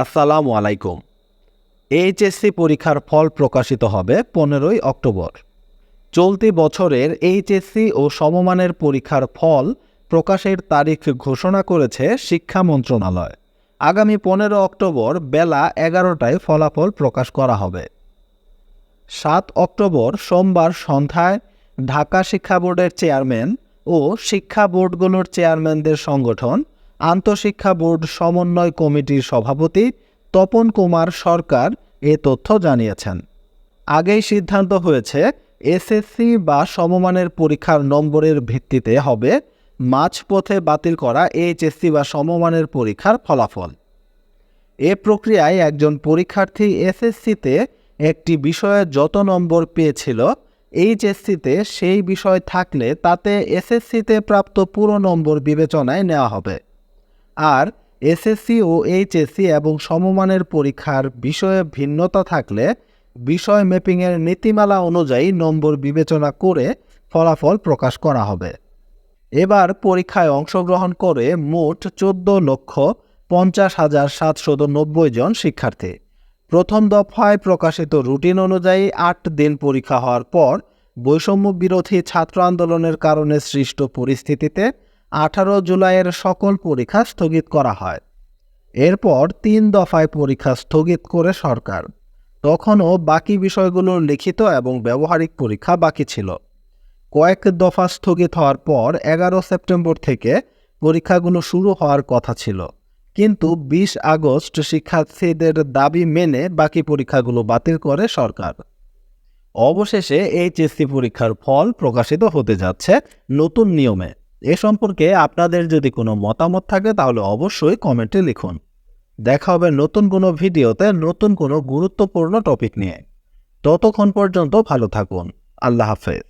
আসসালামু আলাইকুম। এইচএসসি পরীক্ষার ফল প্রকাশিত হবে 15ই অক্টোবর। চলতি বছরের এইচএসসি ও সমমানের পরীক্ষার ফল প্রকাশের তারিখ ঘোষণা করেছে শিক্ষা মন্ত্রণালয়। আগামী 15 অক্টোবর বেলা 11টায় ফলাফল প্রকাশ করা হবে। 7 অক্টোবর সোমবার সন্ধ্যায় ঢাকা শিক্ষা বোর্ডের চেয়ারম্যান ও শিক্ষা বোর্ডগুলোর চেয়ারম্যানদের সংগঠন আন্তঃশিক্ষা বোর্ড সমন্বয় কমিটির সভাপতি তপন কুমার সরকার এ তথ্য জানিয়েছেন। আগেই সিদ্ধান্ত হয়েছে এসএসসি বা সমমানের পরীক্ষার নম্বরের ভিত্তিতে হবে মাঝপথে বাতিল করা এইচএসসি বা সমমানের পরীক্ষার ফলাফল। এ প্রক্রিয়ায় একজন পরীক্ষার্থী এসএসসিতে একটি বিষয়ে যত নম্বর পেয়েছিল, এইচএসসিতে সেই বিষয় থাকলে তাতে এসএসসিতে প্রাপ্ত পুরো নম্বর বিবেচনায় নেওয়া হবে। আর এসএসসি ও এইচএসসি এবং সমমানের পরীক্ষার বিষয়ে ভিন্নতা থাকলে বিষয় ম্যাপিংয়ের নীতিমালা অনুযায়ী নম্বর বিবেচনা করে ফলাফল প্রকাশ করা হবে। এবার পরীক্ষায় অংশগ্রহণ করে মোট 14,50,790 জন শিক্ষার্থী। প্রথম দফায় প্রকাশিত রুটিন অনুযায়ী 8 দিন পরীক্ষা হওয়ার পর বৈষম্য বিরোধী ছাত্র আন্দোলনের কারণে সৃষ্ট পরিস্থিতিতে 18 জুলাইয়ের সকল পরীক্ষা স্থগিত করা হয়। এরপর 3 দফায় পরীক্ষা স্থগিত করে সরকার। তখনও বাকি বিষয়গুলোর লিখিত এবং ব্যবহারিক পরীক্ষা বাকি ছিল। কয়েক দফা স্থগিত হওয়ার পর 11 সেপ্টেম্বর থেকে পরীক্ষাগুলো শুরু হওয়ার কথা ছিল, কিন্তু 20 আগস্ট শিক্ষার্থীদের দাবি মেনে বাকি পরীক্ষাগুলো বাতিল করে সরকার। অবশেষে এইচএসসি পরীক্ষার ফল প্রকাশিত হতে যাচ্ছে নতুন নিয়মে। এ সম্পর্কে আপনাদের যদি কোনো মতামত থাকে তাহলে অবশ্যই কমেন্টে লিখুন। দেখা হবে নতুন কোনো ভিডিওতে নতুন কোনো গুরুত্বপূর্ণ টপিক নিয়ে। ততক্ষণ পর্যন্ত ভালো থাকুন। আল্লাহ হাফেজ।